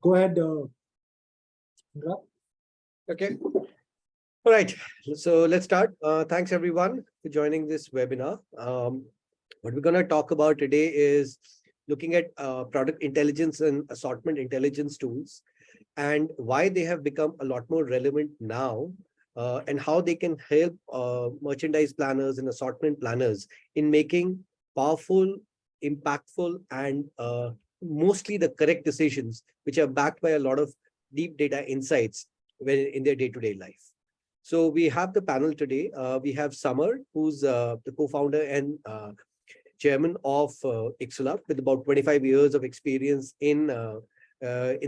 Go ahead, Anurag. Okay. All right. So let's start. Thanks everyone for joining this webinar. What we're going to talk about today is looking at product intelligence and assortment intelligence tools and why they have become a lot more relevant now, and how they can help merchandise planners and assortment planners in making powerful, impactful, and mostly the correct decisions, which are backed by a lot of deep data insights when in their day-to-day life. So we have the panel today. We have Samar, who's the co-founder and chairman of Ixula, with about 25 years of experience in the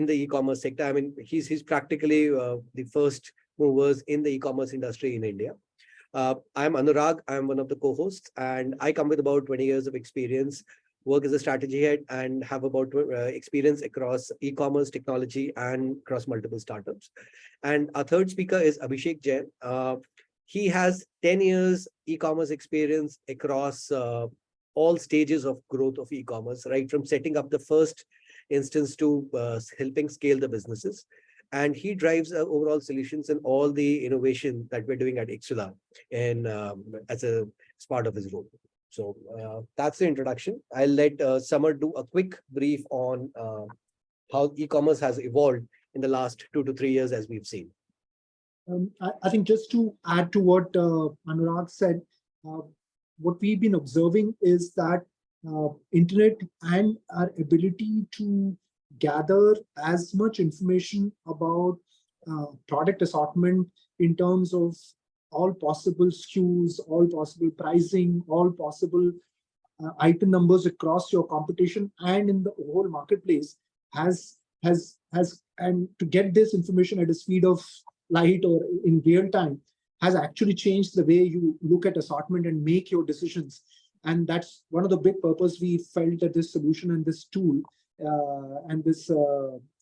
e-commerce sector. I mean, he's practically the first movers in the e-commerce industry in India. I'm Anurag. I'm one of the co-hosts, and I come with about 20 years of experience, work as a strategy head, and have about experience across e-commerce technology and across multiple startups. And our third speaker is Abhishek Jain. He has 10 years e-commerce experience across all stages of growth of e-commerce, right from setting up the first instance to helping scale the businesses. And he drives overall solutions and all the innovation that we're doing at Ixula and as part of his role. So that's the introduction. I'll let Samar do a quick brief on how e-commerce has evolved in the last 2 to 3 years, as we've seen. I think just to add to what Anurag said, what we've been observing is that internet and our ability to gather as much information about product assortment in terms of all possible SKUs, all possible pricing, all possible item numbers across your competition and in the whole marketplace and to get this information at the speed of light or in real time has actually changed the way you look at assortment and make your decisions. And that's one of the big purpose we felt that this solution and this tool and this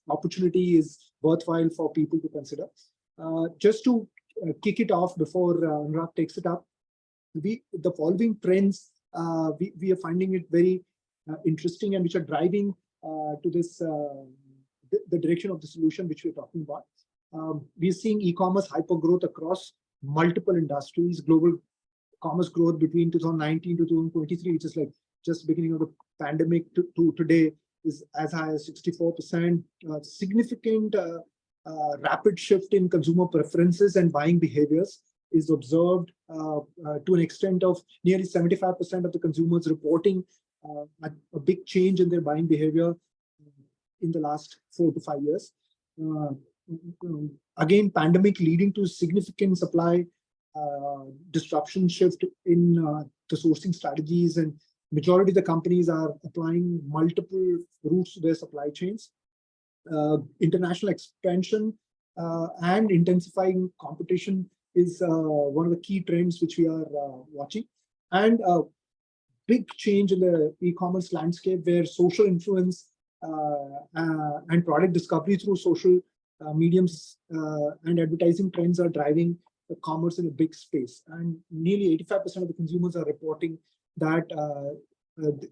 opportunity is worthwhile for people to consider. Just to kick it off before Anurag takes it up, the following trends, we are finding it very interesting and which are driving to this the direction of the solution which we're talking about. We're seeing e-commerce hypergrowth across multiple industries. Global commerce growth between 2019 to 2023, which is like just beginning of the pandemic to today, is as high as 64%. Significant rapid shift in consumer preferences and buying behaviors is observed to an extent of nearly 75% of the consumers reporting a big change in their buying behavior in the last 4 to 5 years. Again, pandemic leading to significant supply disruption shift in the sourcing strategies, and majority of the companies are applying multiple routes to their supply chains. International expansion and intensifying competition is one of the key trends which we are watching. And a big change in the e-commerce landscape where social influence and product discovery through social mediums and advertising trends are driving the commerce in a big space. And nearly 85% of the consumers are reporting that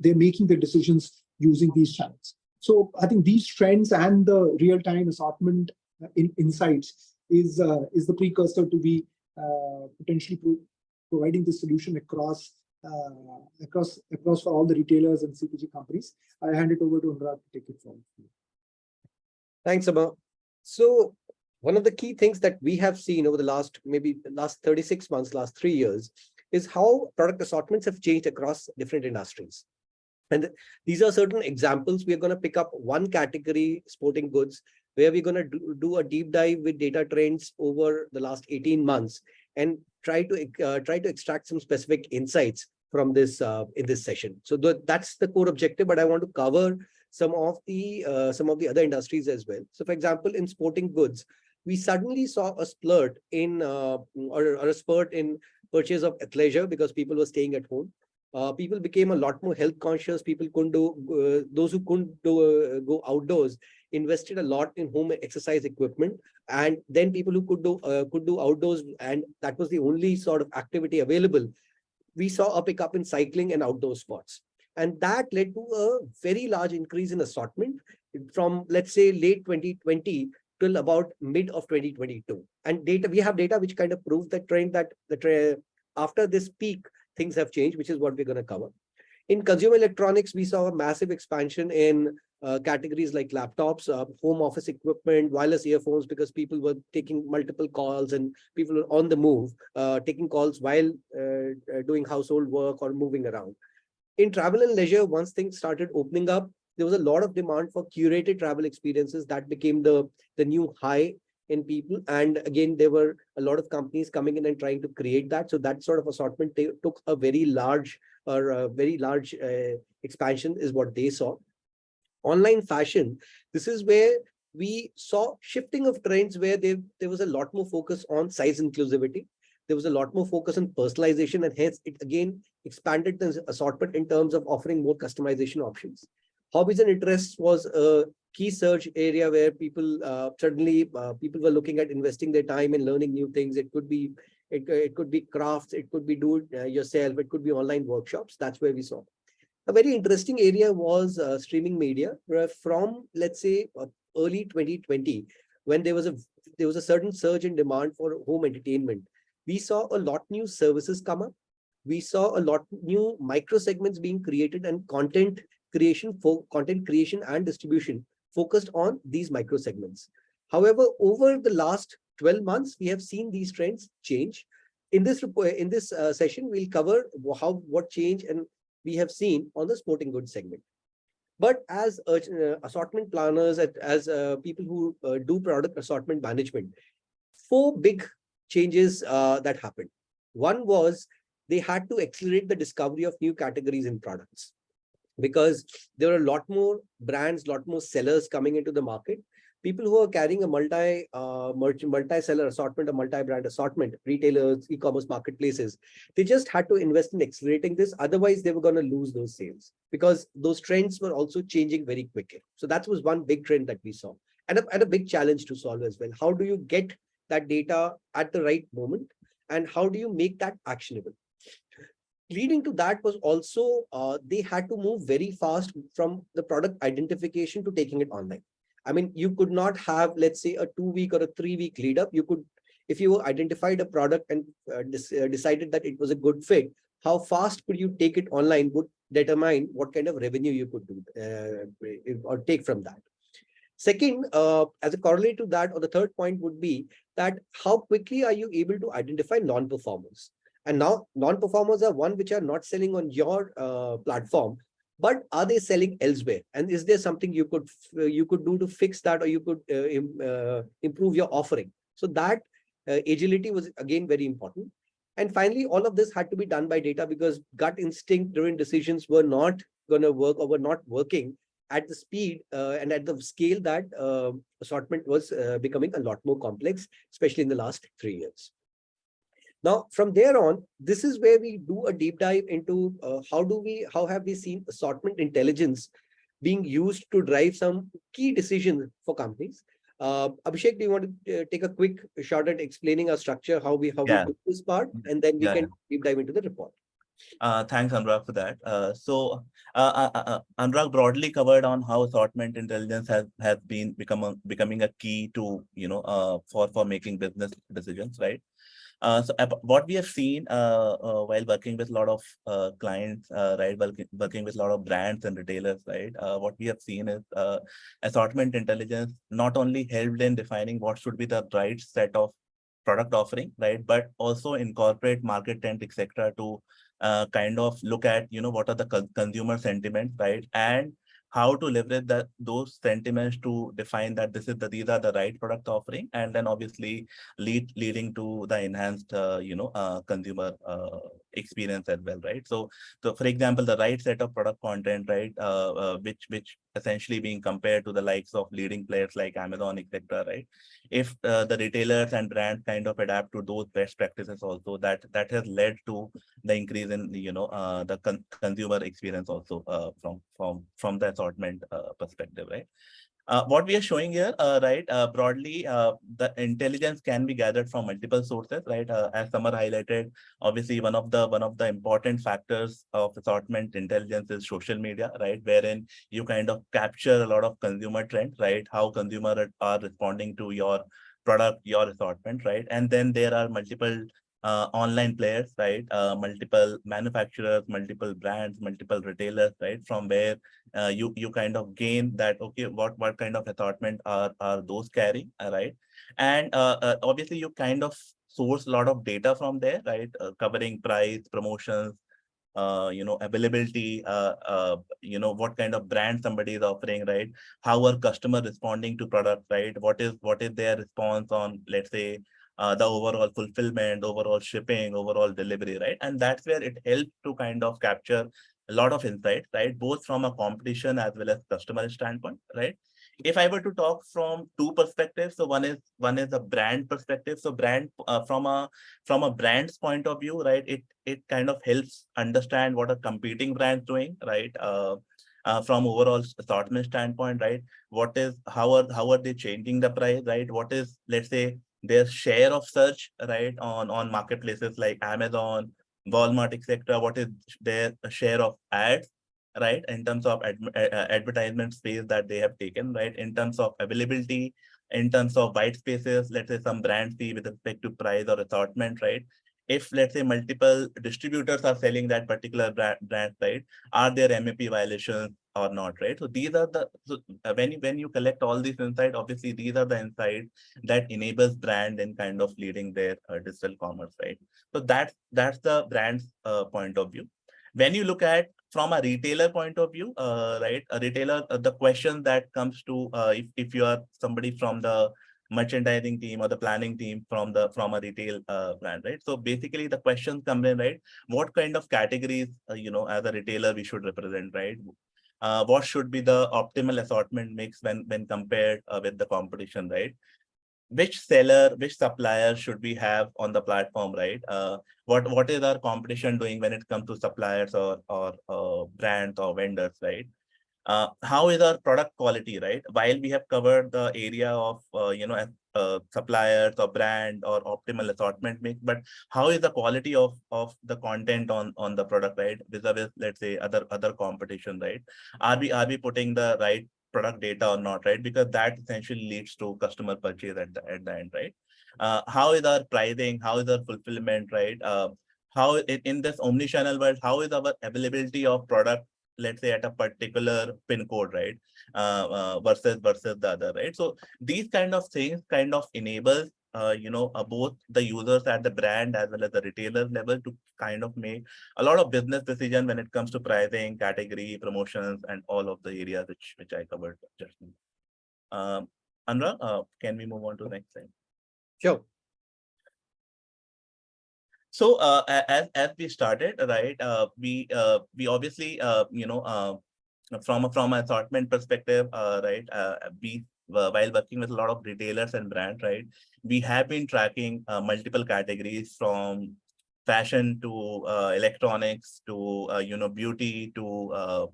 they're making their decisions using these channels. So I think these trends and the real-time assortment insights is the precursor to be potentially providing the solution across for all the retailers and CPG companies. I hand it over to Anurag to take it forward. Thanks, Amar. So one of the key things that we have seen over the last 36 months, last 3 years, is how product assortments have changed across different industries. And these are certain examples. We are going to pick up one category, sporting goods, where we're going to do a deep dive with data trends over the last 18 months and try to extract some specific insights from this in this session. So that's the core objective, but I want to cover some of the other industries as well. So for example, in sporting goods, we suddenly saw a splurt in or a spurt in purchase of athleisure because people were staying at home. People became a lot more health conscious. People couldn't do, those who couldn't go outdoors invested a lot in home exercise equipment. And then people who could do outdoors, and that was the only sort of activity available. We saw a pickup in cycling and outdoor sports. And that led to a very large increase in assortment from, let's say, late 2020 till about mid of 2022. And we have data which kind of proves that trend, that after this peak, things have changed, which is what we're going to cover. In consumer electronics, we saw a massive expansion in categories like laptops, home office equipment, wireless earphones, because people were taking multiple calls and people were on the move, taking calls while doing household work or moving around. In travel and leisure, once things started opening up, there was a lot of demand for curated travel experiences. That became the new high in people. And again, there were a lot of companies coming in and trying to create that. So that sort of assortment took a very large expansion, is what they saw. Online fashion, this is where we saw shifting of trends, where there was a lot more focus on size inclusivity. There was a lot more focus on personalization, and hence it again expanded the assortment in terms of offering more customization options. Hobbies and interests was a key search area where people suddenly people were looking at investing their time in learning new things. It could be crafts, it could be do it yourself, it could be online workshops. That's where we saw. A very interesting area was streaming media, where from, let's say, early 2020, when there was a certain surge in demand for home entertainment, we saw a lot new services come up. We saw a lot new micro segments being created, and content creation and distribution focused on these micro segments. However, over the last 12 months, we have seen these trends change. In this report, in this session, we'll cover what change and we have seen on the sporting goods segment. But as assortment planners, as people who do product assortment management, 4 big changes that happened. One was they had to accelerate the discovery of new categories in products, because there are a lot more brands, lot more sellers coming into the market. People who are carrying a multi-seller assortment, a multi-brand assortment, retailers, e-commerce marketplaces, they just had to invest in accelerating this. Otherwise, they were going to lose those sales, because those trends were also changing very quickly. So that was one big trend that we saw, and a big challenge to solve as well. How do you get that data at the right moment, and how do you make that actionable? Leading to that was also they had to move very fast from the product identification to taking it online. I mean, you could not have, let's say, a 2-week or a 3-week lead up. You could, if you identified a product and decided that it was a good fit, how fast could you take it online would determine what kind of revenue you could do or take from that. Second, as a corollary to that, or the third point would be that how quickly are you able to identify non-performers? And now non-performers are one which are not selling on your platform, but are they selling elsewhere? And is there something you could do to fix that, or you could improve your offering? So that agility was again very important. And finally, all of this had to be done by data, because gut instinct driven decisions were not going to work, or were not working at the speed and at the scale that assortment was becoming a lot more complex, especially in the last 3 years. Now, from there on, this is where we do a deep dive into how have we seen assortment intelligence being used to drive some key decisions for companies. Abhishek, do you want to take a quick shot at explaining our structure, how we do this part, and then we can deep dive into the report. Thanks, Anurag, for that. Anurag broadly covered on how assortment intelligence has been becoming a key to for making business decisions, right? So what we have seen while working with a lot of clients, right, working with a lot of brands and retailers, right, what we have seen is assortment intelligence not only helped in defining what should be the right set of product offering, right, but also incorporate market trend, etc., to kind of look at what are the consumer sentiments, right, and how to leverage those sentiments to define that these are the right product offering, and then obviously leading to the enhanced consumer experience as well, right? So for example, the right set of product content, right, which essentially being compared to the likes of leading players like Amazon, etc., right? If the retailers and brands kind of adapt to those best practices also, that has led to the increase in the consumer experience also from the assortment perspective, right? What we are showing here, right, broadly, the intelligence can be gathered from multiple sources, right? As Samar highlighted, obviously one of the important factors of assortment intelligence is social media, right? Wherein you kind of capture a lot of consumer trends, right? How consumers are responding to your product, your assortment, right? And then there are multiple online players, right? Multiple manufacturers, multiple brands, multiple retailers, right? From where you kind of gain that, okay, what kind of assortment are those carrying, right? And obviously you kind of source a lot of data from there, right? Covering price, promotions, availability, what kind of brand somebody is offering, right? How are customer responding to product, right? What is their response on, let's say, the overall fulfillment, overall shipping, overall delivery, right? And that's where it helps to kind of capture a lot of insights, right? Both from a competition as well as customer standpoint, right? If I were to talk from two perspectives, so one is a brand perspective. So brand from a brand's point of view, right? It kind of helps understand what a competing brand's doing, right? From overall assortment standpoint, right? How are they changing the price, right? What is, let's say, their share of search, right, on marketplaces like Amazon, Walmart, etc. What is their share of ads, right, in terms of advertisement space that they have taken, right, in terms of availability, in terms of white spaces, let's say some brands see with respect to price or assortment, right? If, let's say, multiple distributors are selling that particular brand, right, are there MAP violations or not, right? So these are when you collect all these insights, obviously these are the insights that enables brand in kind of leading their digital commerce, right? So that's the brand's point of view. When you look at from a retailer point of view, right, a retailer, the question that comes to, if you are somebody from the merchandising team or the planning team from a retail brand, right? So basically the questions come in, right? What kind of categories, as a retailer we should represent, right? What should be the optimal assortment mix when compared with the competition, right? Which seller, which supplier should we have on the platform, right? What is our competition doing when it comes to suppliers or brands or vendors, right? How is our product quality, right? While we have covered the area of suppliers or brand or optimal assortment mix, but how is the quality of the content on the product, right? Vis-a-vis, let's say, other competition, right? Are we putting the right product data or not, right? Because that essentially leads to customer purchase at the end, right? How is our pricing? How is our fulfillment, right? How in this omni-channel world, how is our availability of product, let's say, at a particular pin code, right? Versus the other, right? So these kind of things kind of enable both the users at the brand as well as the retailer level to kind of make a lot of business decision when it comes to pricing, category, promotions, and all of the areas which I covered just now. Anurag, can we move on to the next slide? Sure. So as we started, right, we obviously from an assortment perspective, right, we while working with a lot of retailers and brands, right, we have been tracking multiple categories from fashion to electronics to beauty to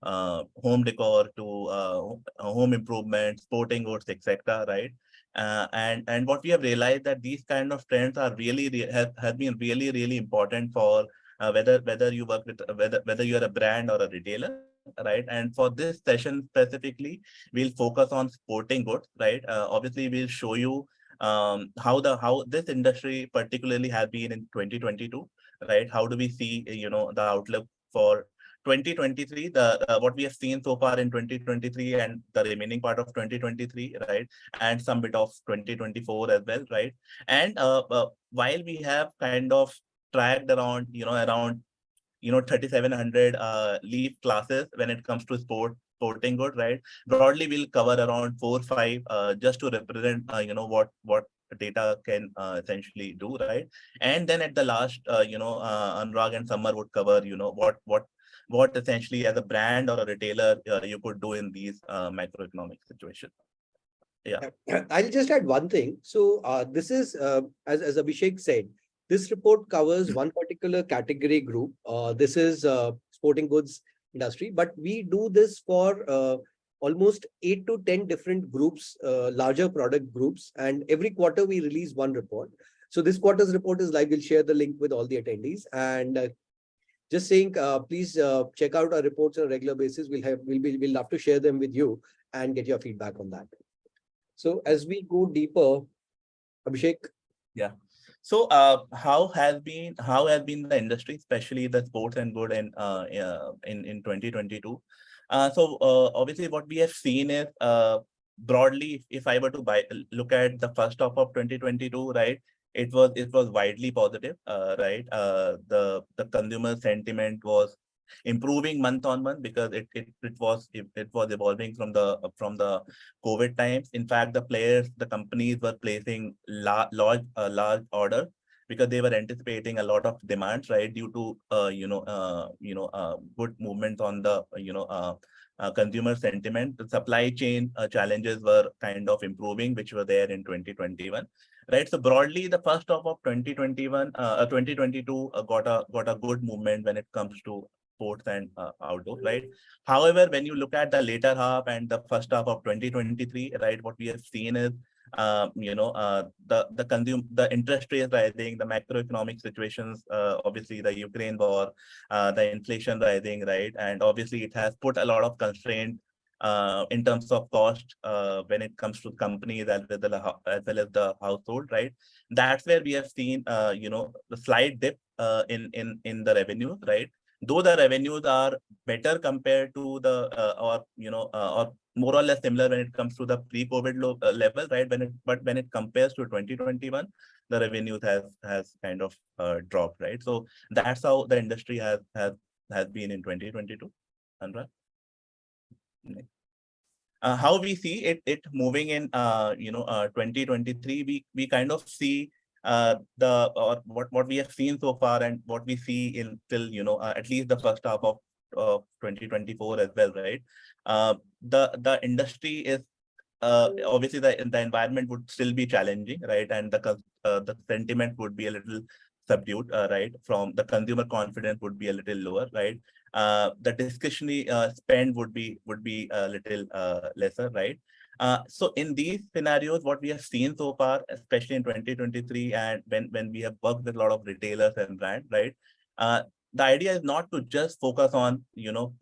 home decor to home improvement, sporting goods, etc. Right. And what we have realized that these kind of trends are have been really important for whether you work with whether you're a brand or a retailer, right? And for this session specifically, we'll focus on sporting goods, right? Obviously, we'll show you how this industry particularly has been in 2022, right? How do we see the outlook for 2023, what we have seen so far in 2023 and the remaining part of 2023, right? And some bit of 2024 as well, right? And while we have kind of tracked around 3,700 leaf classes when it comes to sporting good, right? Broadly, we'll cover around 4-5 just to represent what data can essentially do, right? And then at the last, Anurag and Samar would cover what essentially as a brand or a retailer you could do in these macroeconomic situations. Yeah. I'll just add one thing. So this is, as Abhishek said, this report covers one particular category group. This is sporting goods industry, but we do this for almost 8 to 10 different groups, larger product groups, and every quarter we release one report. So this quarter's report is live. We'll share the link with all the attendees. And just saying, please check out our reports on a regular basis. We'll love to share them with you and get your feedback on that. So as we go deeper, Abhishek. Yeah. So how has been the industry, especially the sports and good in 2022? So obviously what we have seen is broadly, if I were to look at the first half of 2022, right? It was widely positive, right? The consumer sentiment was improving month on month because it was evolving from the COVID times. In fact, the companies were placing large orders because they were anticipating a lot of demands, right, due to good movement on the consumer sentiment. The supply chain challenges were kind of improving, which were there in 2021. Right. So broadly, the first half of 2022 got a good movement when it comes to sports and outdoor, right? However, when you look at the later half and the first half of 2023, right, what we have seen is the interest rates rising, the macroeconomic situations, obviously the Ukraine war, the inflation rising, right, and obviously it has put a lot of constraint in terms of cost when it comes to companies as well as the household, right? That's where we have seen the slight dip in the revenues, right? Though the revenues are better compared to the or more or less similar when it comes to the pre-COVID level, right? But when it compares to 2021, the revenues has kind of dropped, right? So that's how the industry has been in 2022. Anurag? How we see it moving in 2023, we kind of see what we have seen so far and what we see in till at least the first half of 2024 as well, right? The industry is obviously the environment would still be challenging, right? And the sentiment would be a little subdued, right? From the consumer confidence would be a little lower, right? The discretionary spend would be a little lesser, right? So in these scenarios, what we have seen so far, especially in 2023, and when we have worked with a lot of retailers and brands, right? The idea is not to just focus on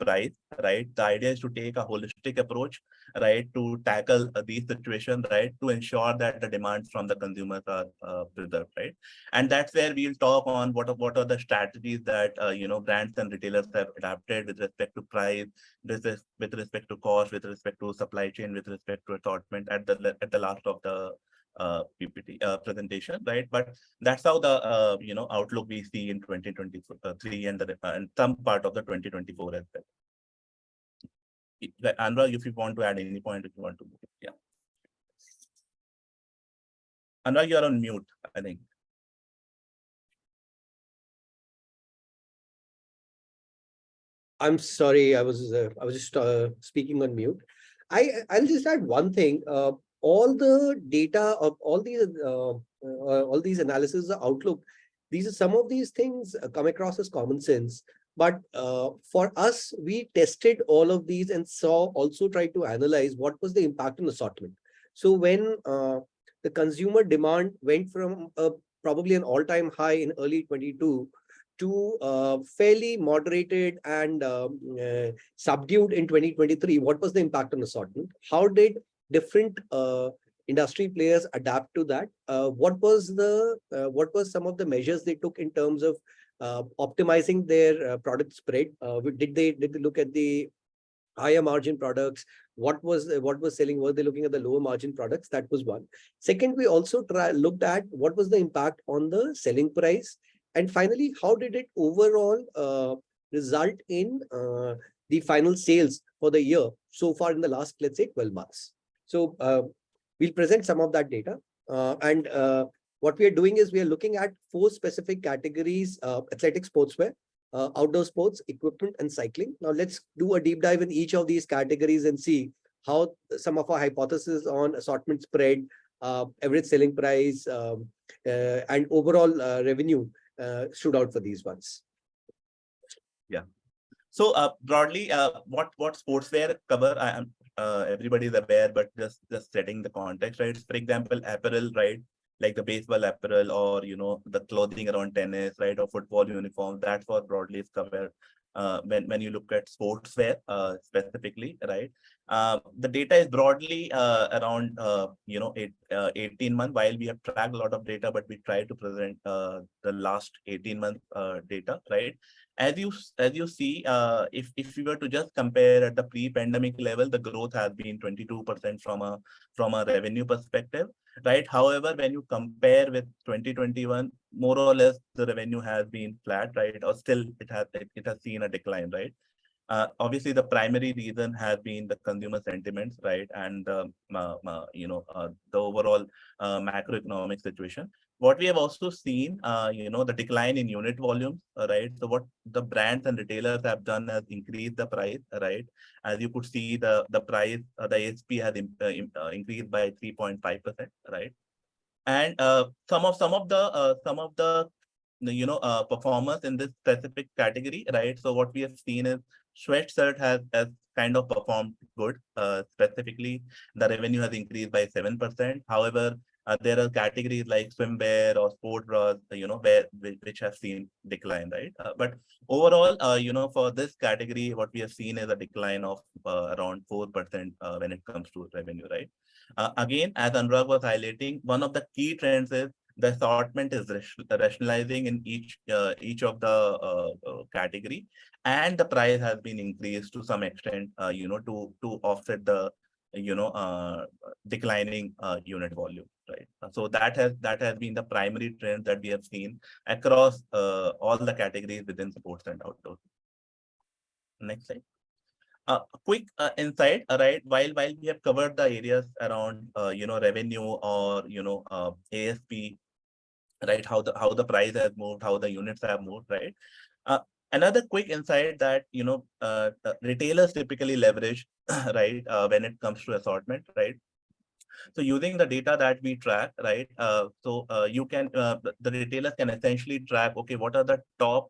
price, right? The idea is to take a holistic approach, right, to tackle these situations, right, to ensure that the demands from the consumers are preserved, right? And that's where we'll talk on what are the strategies that brands and retailers have adapted with respect to price, with respect to cost, with respect to supply chain, with respect to assortment at the last of the PPT presentation, right? But that's how the outlook we see in 2023 and some part of the 2024 as well. Anurag, if you want to add any point, if you want to, yeah. Anurag, you're on mute, I think. I'm sorry, I was just speaking on mute. I'll just add one thing. All the data of all these analysis, the outlook, some of these things come across as common sense. But for us, we tested all of these and also tried to analyze what was the impact on assortment. So when the consumer demand went from probably an all-time high in early 22 to fairly moderated and subdued in 2023, what was the impact on assortment? How did different industry players adapt to that? What was some of the measures they took in terms of optimizing their product spread? Did they look at the higher margin products? What was selling? Were they looking at the lower margin products? That was one. Second, we also looked at what was the impact on the selling price. And finally, how did it overall result in the final sales for the year so far in the last, let's say, 12 months? So we'll present some of that data. And what we are doing is we are looking at 4 specific categories: athletic sportswear, outdoor sports, equipment, and cycling. Now let's do a deep dive in each of these categories and see how some of our hypotheses on assortment spread, average selling price, and overall revenue stood out for these ones. Yeah. So broadly, what sportswear cover? everybody is aware, but just setting the context, right? For example, apparel, right? Like the baseball apparel, or the clothing around tennis, right, or football uniforms. That's what broadly is covered when you look at sportswear specifically, right? The data is broadly around 18 months. While we have tracked a lot of data, but we try to present the last 18 months data, right? As you see, if we were to just compare at the pre-pandemic level, the growth has been 22% from a revenue perspective, right? However, when you compare with 2021, more or less the revenue has been flat, right? Or still it has seen a decline, right? Obviously, the primary reason has been the consumer sentiments, right, and the overall macroeconomic situation. What we have also seen, the decline in unit volumes, right? So what the brands and retailers have done has increased the price, right? As you could see, the price, the ASP has increased by 3.5%, right? And some of the performance in this specific category, right? So what we have seen is sweatshirt has kind of performed good. Specifically, the revenue has increased by 7%. However, there are categories like swimwear or sport bras, which have seen decline, right? But overall, for this category, what we have seen is a decline of around 4% when it comes to revenue, right? Again, as Anurag was highlighting, one of the key trends is the assortment is rationalizing in each of the category, and the price has been increased to some extent, to offset the declining unit volume, right? So that has been the primary trend that we have seen across all the categories within sports and outdoors. Next slide. Quick insight, right? While we have covered the areas around revenue or ASP, right? How the price has moved, how the units have moved, right? Another quick insight that retailers typically leverage, right, when it comes to assortment, right? So using the data that we track, right? You can the retailers can essentially track, okay, what are the top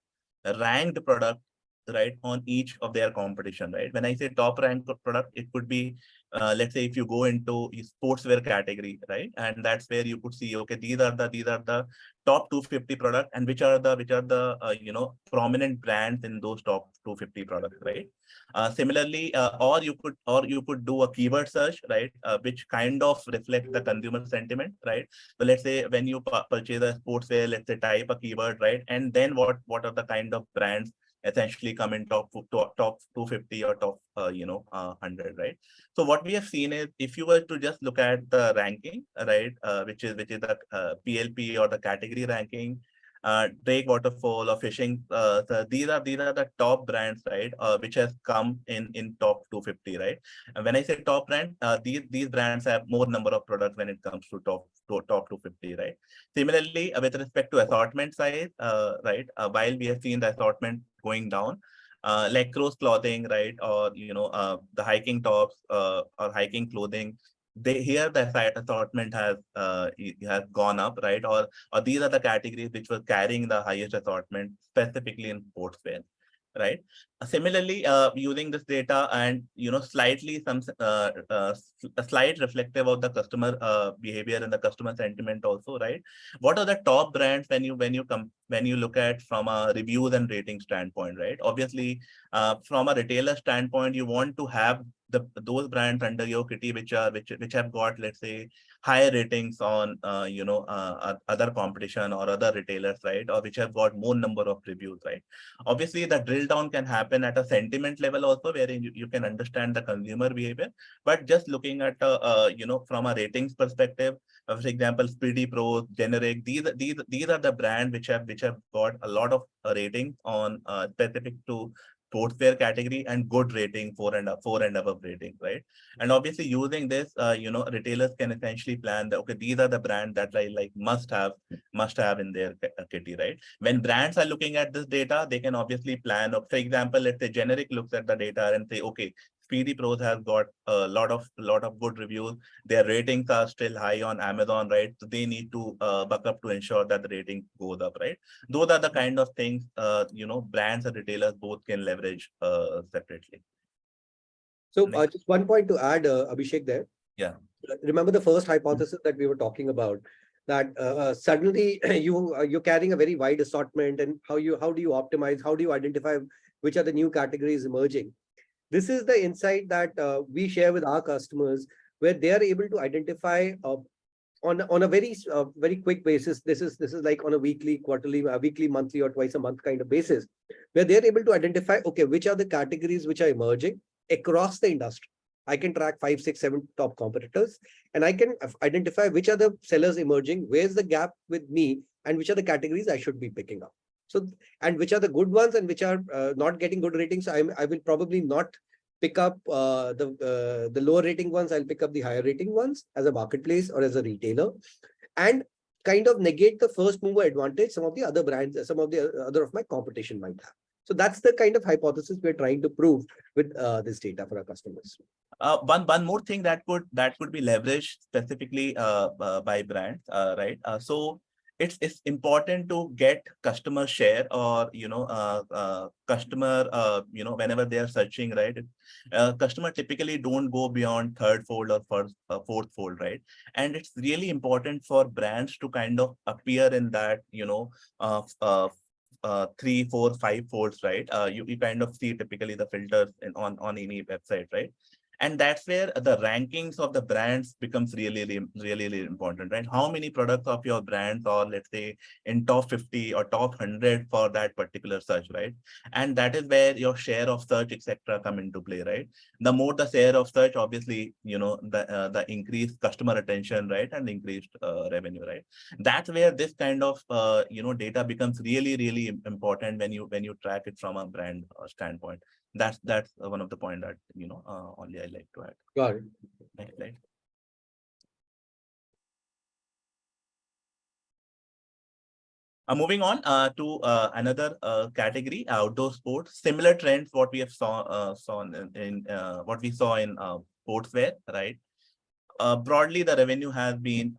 ranked products, right, on each of their competition, right? When I say top ranked product, it could be, let's say if you go into sportswear category, right? And that's where you could see, okay, these are the top 250 products, and which are the prominent brands in those top 250 products, right? Similarly, or you could do a keyword search, right, which kind of reflects the consumer sentiment, right? So let's say when you purchase a sportswear, let's say type a keyword, right, and then what are the kind of brands essentially come in top 250 or top 100, right? So what we have seen is, if you were to just look at the ranking, right, which is the PLP or the category ranking, Drake Waterfall or Fishing, so these are the top brands, right, which has come in top 250, right? And when I say top brand, these brands have more number of products when it comes to top 250, right? Similarly, with respect to assortment size, right, while we have seen the assortment going down, like cross clothing, right, or the hiking tops or hiking clothing, here the assortment has gone up, right? Or these are the categories which were carrying the highest assortment, specifically in sportswear, right? Similarly, using this data and slightly a slight reflective of the customer behavior and the customer sentiment also, right? What are the top brands when you look at from a reviews and rating standpoint, right? Obviously, from a retailer standpoint, you want to have those brands under your kitty which have got, let's say, higher ratings on other competition or other retailers, right? Or which have got more number of reviews, right? Obviously, the drill down can happen at a sentiment level also, wherein you can understand the consumer behavior. But just looking at from a ratings perspective, for example, Speedy Pro, Generic, these are the brands which have got a lot of ratings on specific to sportswear category and good rating, 4 and above rating, right? And obviously using this, retailers can essentially plan that, okay, these are the brands that I like must have in their kitty, right? When brands are looking at this data, they can obviously plan. For example, let's say Generic looks at the data and say, okay, Speedy Pros has got a lot of good reviews. Their ratings are still high on Amazon, right? So they need to buck up to ensure that the rating goes up, right? Those are the kind of things brands and retailers both can leverage separately. So Right. just one point to add, Abhishek there. Yeah. Remember the first hypothesis that we were talking about, that suddenly you're carrying a very wide assortment, and how do you optimize? How do you identify which are the new categories emerging? This is the insight that we share with our customers, where they are able to identify on a very quick basis. This is like on a weekly, quarterly, weekly, monthly, or twice a month kind of basis, where they're able to identify, okay, which are the categories which are emerging across the industry. I can track 5, 6, 7 top competitors, and I can identify which are the sellers emerging, where's the gap with me, and which are the categories I should be picking up. So, and which are the good ones and which are not getting good ratings. I will probably not pick up the lower rating ones. I'll pick up the higher rating ones as a marketplace or as a retailer, and kind of negate the first mover advantage some of the other brands, some of the other of my competition might have. So that's the kind of hypothesis we're trying to prove with this data for our customers. One more thing that could be leveraged specifically by brands, right? So it's important to get customer share, or customer whenever they are searching, right? Customer typically don't go beyond third fold or fourth fold, right? And it's really important for brands to kind of appear in that 3, 4, 5 folds, right? You kind of see typically the filters on any website, right? And that's where the rankings of the brands becomes really important, right? How many products of your brands, or let's say in top 50 or top 100 for that particular search, right? And that is where your share of search, etc., come into play, right? The more the share of search, obviously, the increased customer attention, right, and increased revenue, right? That's where this kind of data becomes really important when you track it from a brand standpoint. That's one of the point that only I like to add. Got it. Right. Moving on to another category, outdoor sports. Similar trends what we have saw in what we saw in sportswear, right? Broadly, the revenue has been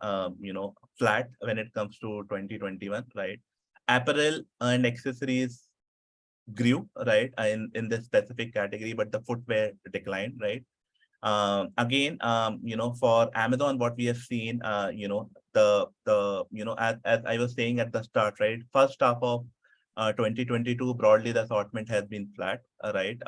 flat when it comes to 2021, right? Apparel and accessories grew, right, in this specific category, but the footwear declined, right? Again, for Amazon, what we have seen, as I was saying at the start, right? First half of 2022, broadly the assortment has been flat, right?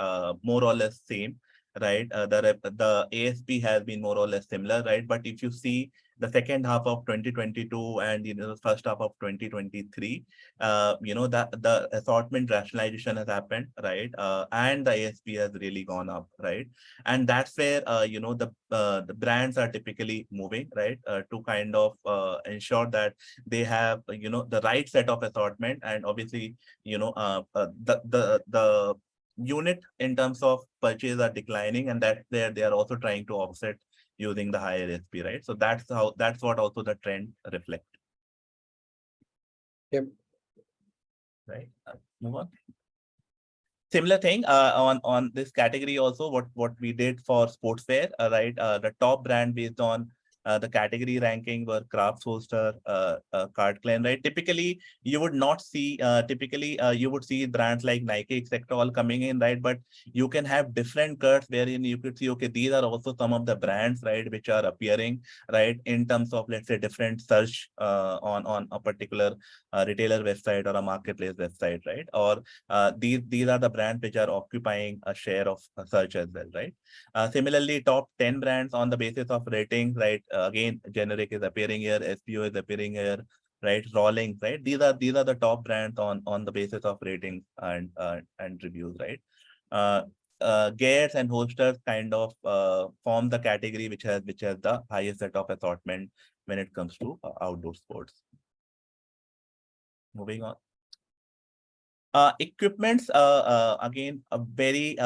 More or less same, right? The ASP has been more or less similar, right? But if you see the second half of 2022 and the first half of 2023, that the assortment rationalization has happened, right? And the ASP has really gone up, right? And that's where the brands are typically moving, right, to kind of ensure that they have the right set of assortment, and obviously the unit in terms of purchase are declining, and that they are also trying to offset using the higher ASP, right? So that's what also the trend reflect. Yep. Right. Move on. Similar thing on this category also, what we did for sportswear, right? The top brand based on the category ranking were Crafts, Holster, CardClan, right? Typically, you would not see, you would see brands like Nike, etc., all coming in, right? But you can have different cuts wherein you could see, okay, these are also some of the brands, right, which are appearing, right, in terms of, let's say, different search on a particular retailer website or a marketplace website, right? Or these are the brands which are occupying a share of search as well, right? Similarly, top 10 brands on the basis of ratings, right? Again, generic is appearing here, SPO is appearing here, right? Rawlings, right? These are the top brands on the basis of ratings and reviews, right? Gears and holsters kind of form the category which has the highest set of assortment when it comes to outdoor sports. Moving on. Equipments, again, a very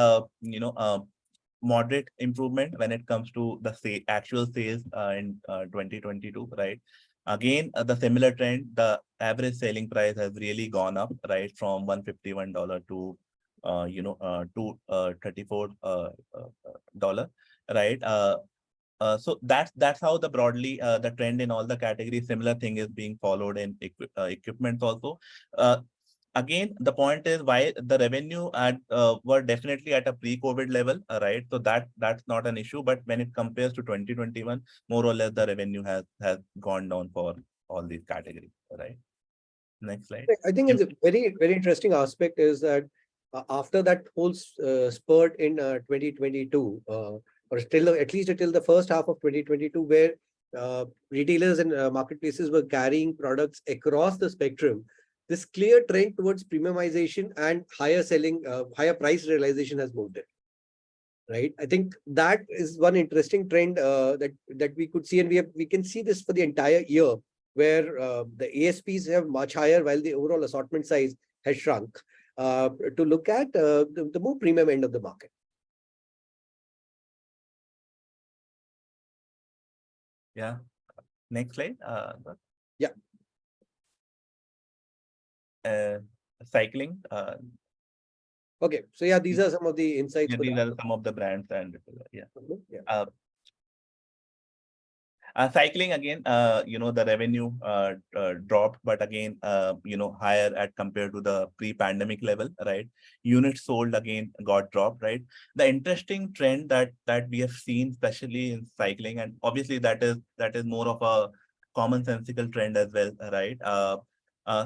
moderate improvement when it comes to the actual sales in 2022, right? Again, the similar trend, the average selling price has really gone up, right, from $151 to $234, right? So that's how the broadly the trend in all the categories. Similar thing is being followed in equipment also. again, the point is why the revenue were definitely at a pre-COVID level, right? So that's not an issue. But when it compares to 2021, more or less the revenue has gone down for all these categories, right? Next slide. I think it's a very, very interesting aspect is that after that whole spurt in 2022, or still at least until the first half of 2022, where retailers and marketplaces were carrying products across the spectrum, this clear trend towards premiumization and higher selling, higher price realization has moved in. Right. I think that is one interesting trend that we could see, and we can see this for the entire year, where the ASPs have much higher while the overall assortment size has shrunk to look at the more premium end of the market. Yeah. Next slide. Yeah. Cycling. Okay. So yeah, these are some of the insights. Yeah, for these that. are some of the brands and yeah. Yeah. Cycling again, the revenue dropped, but again, higher at compared to the pre-pandemic level, right? Units sold again got dropped, right? The interesting trend that we have seen, especially in cycling, and obviously that is more of a commonsensical trend as well, right?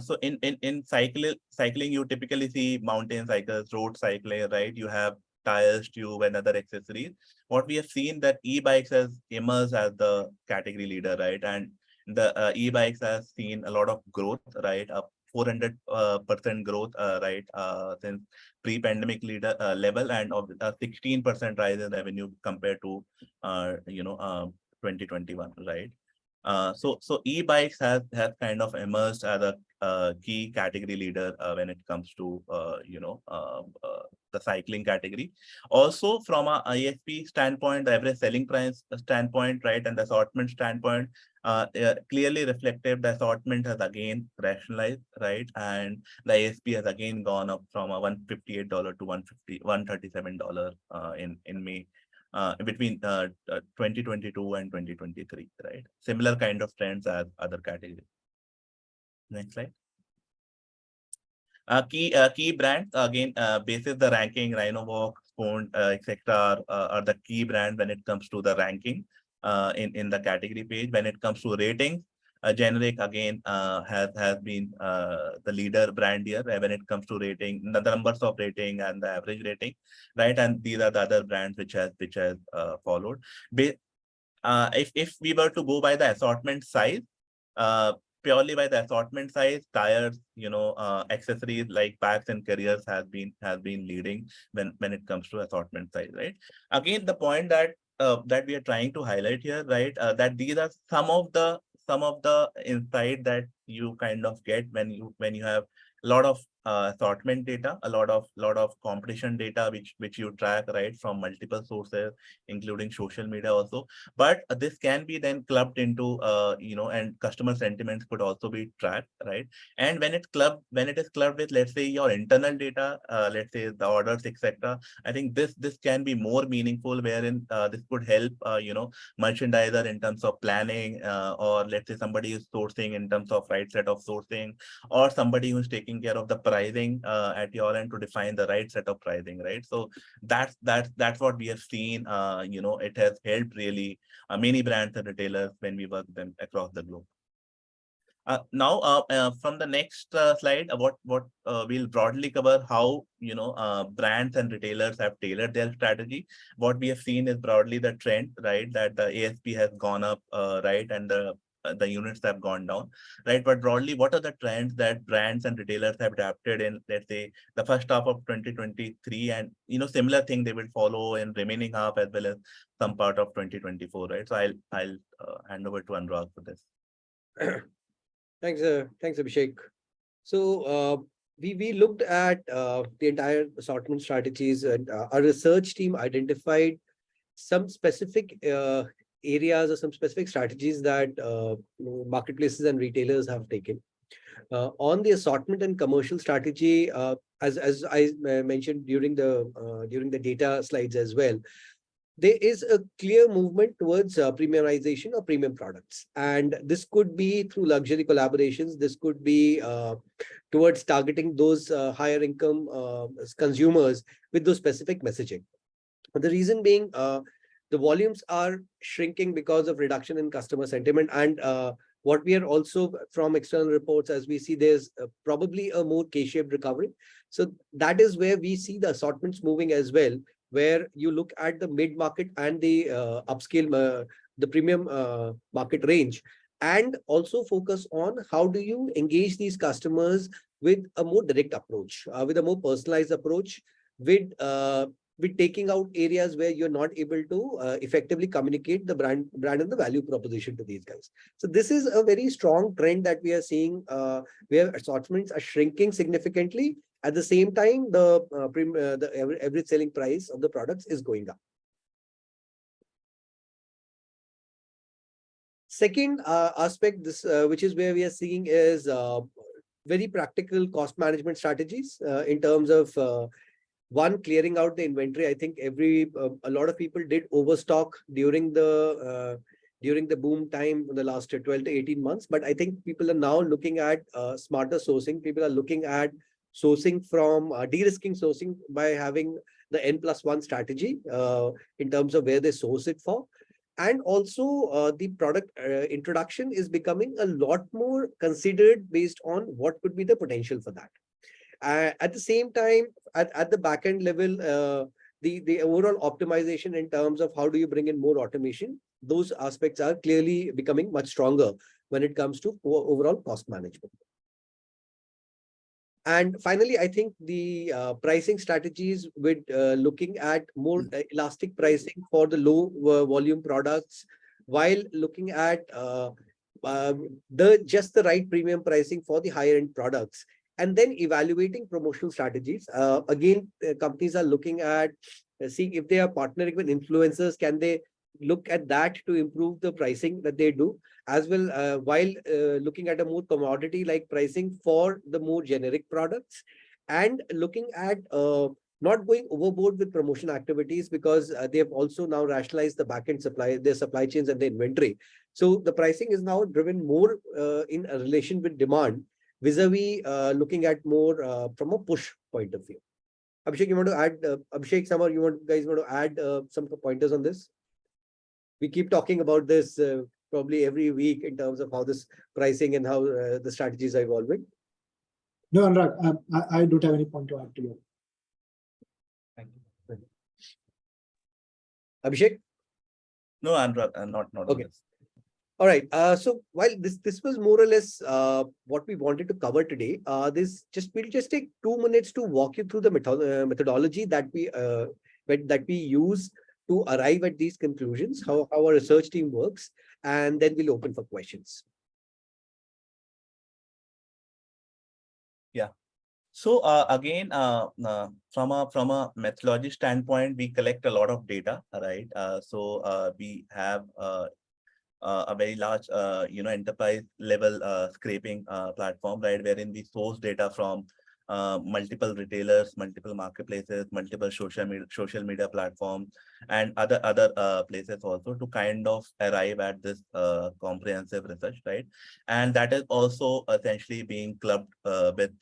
So in cycling, you typically see mountain cycles, road cycling, right? You have tires, tube, and other accessories. What we have seen that e-bikes has emerged as the category leader, right? And the e-bikes has seen a lot of growth, right? 400% growth, right? Since pre-pandemic level, and of 16% rise in revenue compared to 2021, right? So e-bikes has kind of emerged as a key category leader when it comes to the cycling category. Also from a ISP standpoint, the average selling price standpoint, right, and the assortment standpoint, clearly reflective. The assortment has again rationalized, right, and the ASP has again gone up from a $158 to $137 in May. Between 2022 and 2023, right? Similar kind of trends as other categories. Next slide. Key brands, again, basis the ranking, RhinoWalk, Spoon, etc. Are the key brands when it comes to the ranking in the category page. When it comes to ratings, Generic again has been the leader brand here when it comes to rating, the numbers of rating and the average rating, right? And these are the other brands which has followed. If we were to go by the assortment size, purely by the assortment size, tires, accessories like bags and carriers has been leading when it comes to assortment size, right? Again, the point that we are trying to highlight here, right? That these are some of the insight that you kind of get when you have a lot of assortment data, a lot of competition data which you track, right, from multiple sources, including social media also. But this can be then clubbed into and customer sentiments could also be tracked, right? And when it is clubbed with, let's say, your internal data, let's say the orders, etc., I think this can be more meaningful, wherein this could help merchandiser in terms of planning, or let's say somebody is sourcing in terms of right set of sourcing, or somebody who's taking care of the pricing at your end to define the right set of pricing, right? So that's what we have seen. It has helped really many brands and retailers when we work them across the globe. Now, from the next slide, what we'll broadly cover how brands and retailers have tailored their strategy. What we have seen is broadly the trend, right, that the ASP has gone up, right, and the units have gone down, right? But broadly, what are the trends that brands and retailers have adapted in, let's say, the first half of 2023, and similar thing they will follow in remaining half as well as some part of 2024, right? So I'll hand over to Anurag for this. Thanks, Abhishek. So we looked at the entire assortment strategies, and our research team identified some specific areas or some specific strategies that marketplaces and retailers have taken. On the assortment and commercial strategy, as I mentioned during the data slides as well, there is a clear movement towards premiumization of premium products. And this could be through luxury collaborations. This could be towards targeting those higher income consumers with those specific messaging. The reason being, the volumes are shrinking because of reduction in customer sentiment. And what we are also from external reports, as we see, there's probably a more K-shaped recovery. So that is where we see the assortments moving as well, where you look at the mid market and the upscale, the premium market range, and also focus on how do you engage these customers with a more direct approach, with a more personalized approach, with taking out areas where you're not able to effectively communicate the brand and the value proposition to these guys. So this is a very strong trend that we are seeing, where assortments are shrinking significantly. At the same time, the average selling price of the products is going up. Second aspect, this which is where we are seeing is very practical cost management strategies in terms of one, clearing out the inventory. I think a lot of people did overstock during the boom time in the last 12 to 18 months. But I think people are now looking at smarter sourcing. People are looking at sourcing from de-risking sourcing by having the N+1 strategy in terms of where they source it for. And also the product introduction is becoming a lot more considered based on what could be the potential for that. At the same time, at the backend level, the overall optimization in terms of how do you bring in more automation, those aspects are clearly becoming much stronger when it comes to overall cost management. And finally, I think the pricing strategies with looking at more elastic pricing for the low volume products, while looking at just the right premium pricing for the higher end products, and then evaluating promotional strategies. Again, companies are looking at seeing if they are partnering with influencers, can they look at that to improve the pricing that they do, as well while looking at a more commodity like pricing for the more generic products, and looking at not going overboard with promotion activities, because they have also now rationalized the backend supply, their supply chains and the inventory. So the pricing is now driven more in a relation with demand, vis-a-vis looking at more from a push point of view. Abhishek, you want to add? Abhishek, Samar, guys want to add some pointers on this? We keep talking about this probably every week in terms of how this pricing and how the strategies are evolving. No, Anurag, I don't have any point to add to you. Thank you. Abhishek? No, Anurag, not Okay. on this. All right. So while this was more or less what we wanted to cover today, we'll just take 2 minutes to walk you through the methodology that we use to arrive at these conclusions, how our research team works, and then we'll open for questions. Yeah. So again, from a methodology standpoint, we collect a lot of data, right? So we have a very large, enterprise level scraping platform, right, wherein we source data from multiple retailers, multiple marketplaces, multiple social media platforms, and other places also, to kind of arrive at this comprehensive research, right? And that is also essentially being clubbed with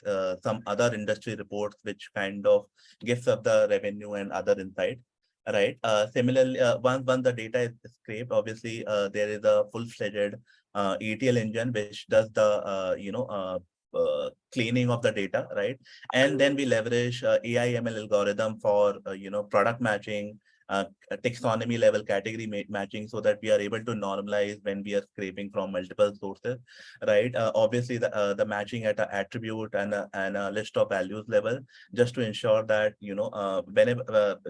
some other industry reports, which kind of gives us the revenue and other insights. Right. Similarly, once the data is scraped, obviously there is a full-fledged ETL engine which does the cleaning of the data, right? And then we leverage AI ML algorithm for product matching, taxonomy level category matching, so that we are able to normalize when we are scraping from multiple sources, right? Obviously the matching at an attribute and a list of values level, just to ensure that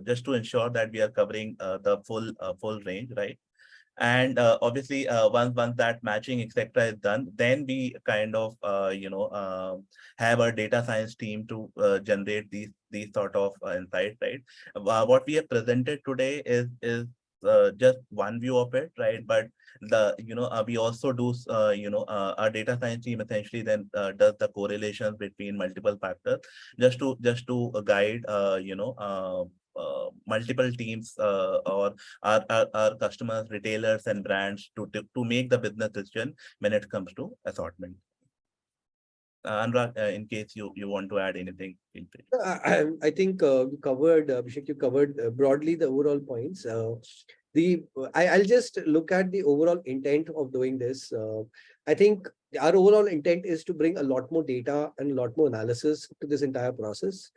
just to ensure that we are covering the full range, right? And obviously once that matching etc is done, then we kind of have our data science team to generate these sort of insights, right? What we have presented today is just one view of it, right? But we also do our data science team essentially then does the correlations between multiple factors, just to guide multiple teams or our customers, retailers and brands to make the business decision when it comes to assortment. Anurag, in case you want to add anything, feel free. I think you covered, Abhishek, you covered broadly the overall points. I'll just look at the overall intent of doing this. I think our overall intent is to bring a lot more data and a lot more analysis to this entire process.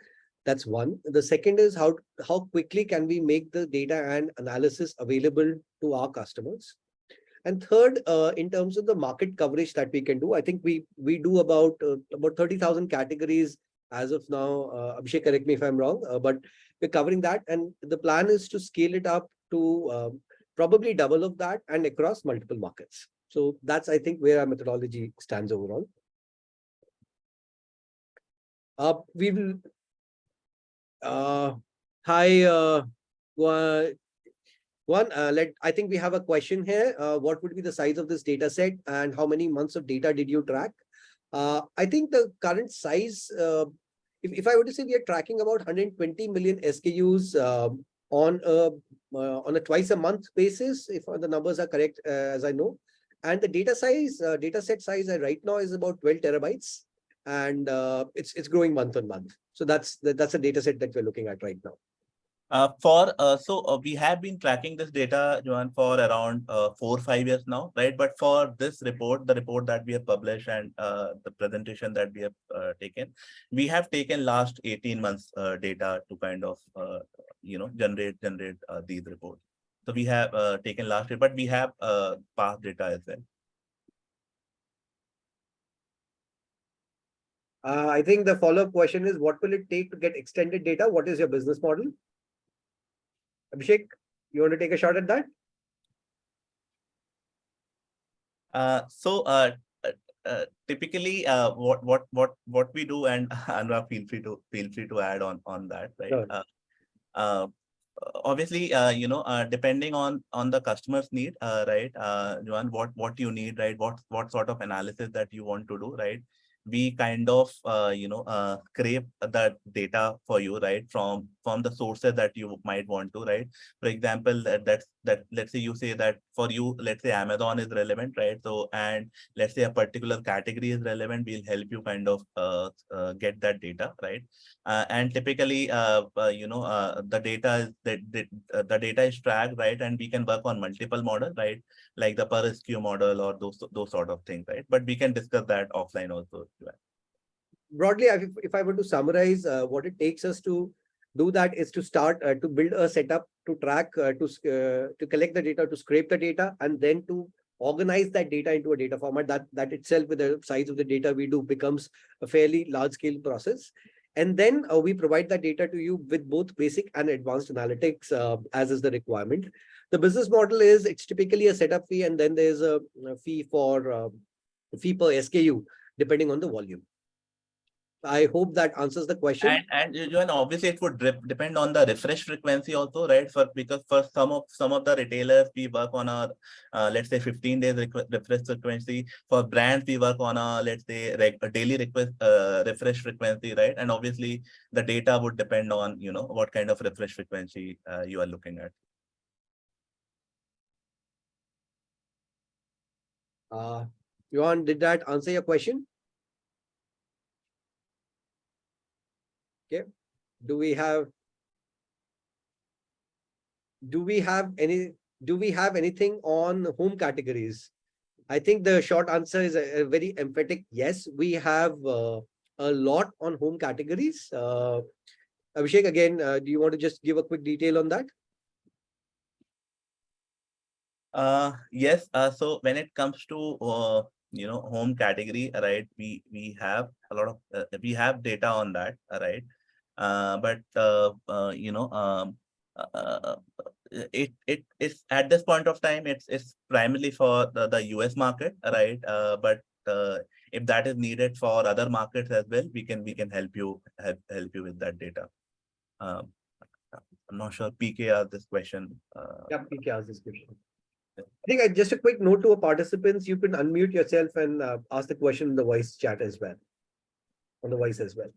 That's one. The second is how quickly can we make the data and analysis available to our customers. And third, in terms of the market coverage that we can do, I think we do about 30,000 categories as of now. Abhishek, correct me if I'm wrong, but we're covering that. And the plan is to scale it up to probably double of that and across multiple markets. So that's, I think, where our methodology stands overall. We will. Hi, I think we have a question here. What would be the size of this data set and how many months of data did you track? I think the current size, if I were to say, we are tracking about 120 million SKUs on a twice a month basis, if the numbers are correct, as I know. And the data set size right now is about 12 terabytes, and it's growing month on month. So that's a data set that we're looking at right now. We have been tracking this data, Johan, for around 4 or 5 years now, right? But for this report, the report that we have published and the presentation that we have taken, we have taken last 18 months data to kind of generate these reports. So we have taken last year, but we have past data as well. I think the follow-up question is, what will it take to get extended data? What is your business model? Abhishek, you want to take a shot at that? Typically, what we do, and Anurag, feel free to add on that, right? Sure. Obviously, depending on the customer's need, right, Johan, what you need, right, what sort of analysis that you want to do, right? We kind of scrape that data for you, right, from the sources that you might want to, right? For example, that let's say you say that for you, let's say Amazon is relevant, right? So, and let's say a particular category is relevant, we'll help you kind of get that data, right? And typically, the data is tracked, right? And we can work on multiple models, right? Like the per SKU model or those sort of things, right? But we can discuss that offline also. Broadly, if I were to summarize, what it takes us to do that is to start to build a setup to track, to collect the data, to scrape the data, and then to organize that data into a data format. That itself, with the size of the data we do, becomes a fairly large scale process. And then we provide that data to you with both basic and advanced analytics, as is the requirement. The business model is, it's typically a setup fee, and then there's a fee per SKU, depending on the volume. I hope that answers the question. And obviously it would depend on the refresh frequency also, right? Because for some of the retailers, we work on a let's say 15 days refresh frequency. For brands, we work on a, let's say, a daily refresh frequency, right? And obviously the data would depend on what kind of refresh frequency you are looking at. Johan, did that answer your question? Okay. Do we have anything on home categories? I think the short answer is a very emphatic yes. We have a lot on home categories. Abhishek, again, do you want to just give a quick detail on that? Yes. So when it comes to home category, right, we have a lot of we have data on that, right? But it is at this point of time, it's primarily for the US market, right? But if that is needed for other markets as well, we can help you with that data. I'm not sure PK asked this question. Yeah, PK asked this question. I think just a quick note to our participants: you can unmute yourself and ask the question in the voice chat as well, on the voice as well.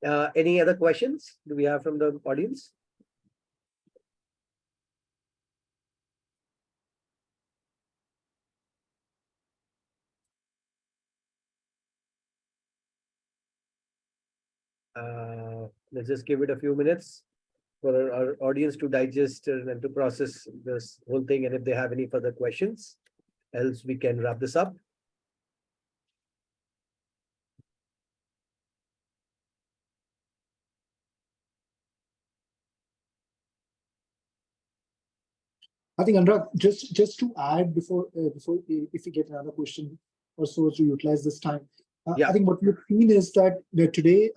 Any other questions do we have from the audience? Let's just give it a few minutes for our audience to digest and to process this whole thing. And if they have any further questions, else we can wrap this up. I think Anurag, just to add before if we get another question or so to utilize this time. Yeah. I think what we've seen is that today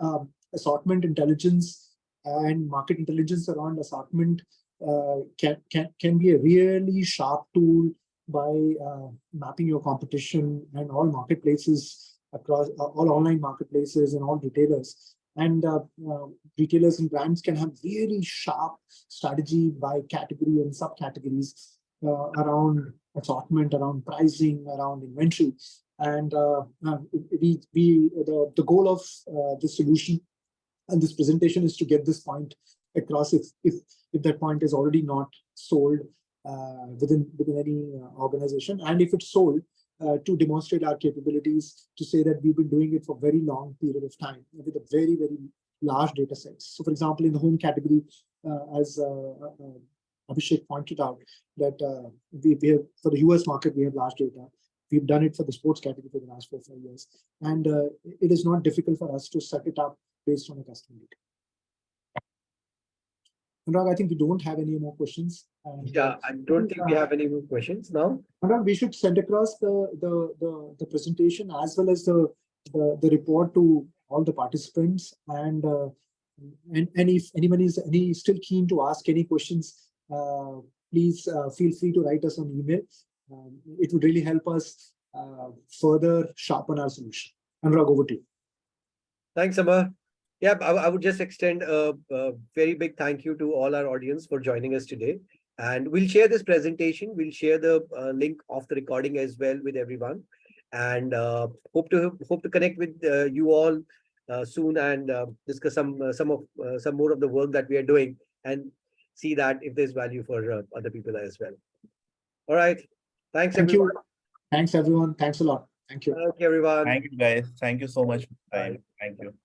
assortment intelligence and market intelligence around assortment can be a really sharp tool by mapping your competition and all marketplaces across all online marketplaces and all retailers. And retailers and brands can have really sharp strategy by category and subcategories around assortment, around pricing, around inventory. And the goal of the solution and this presentation is to get this point across if that point is already not sold within any organization, and if it's sold, to demonstrate our capabilities, to say that we've been doing it for a very long period of time with a very, very large data sets. So for example, in the home category, as Abhishek pointed out, that we have for the US market, we have large data. We've done it for the sports category for the last 4 or 5 years. And it is not difficult for us to set it up based on a customer data. Anurag, I think we don't have any more questions. Yeah, I don't think we have any more questions now. Anurag, we should send across the presentation as well as the report to all the participants. And if anyone is still keen to ask any questions, please feel free to write us on email. It would really help us further sharpen our solution. Anurag, over to you. Thanks, Amar. Yeah, I would just extend a very big thank you to all our audience for joining us today. And we'll share this presentation. We'll share the link of the recording as well with everyone. And hope to connect with you all soon and discuss some more of the work that we are doing and see that if there's value for other people as well. All right. Thanks, Thank everyone. you. Thanks, everyone. Thanks a lot. Thank you. Thank you, everyone. Thank you, guys. Thank you so much for your time. Bye. Thank you.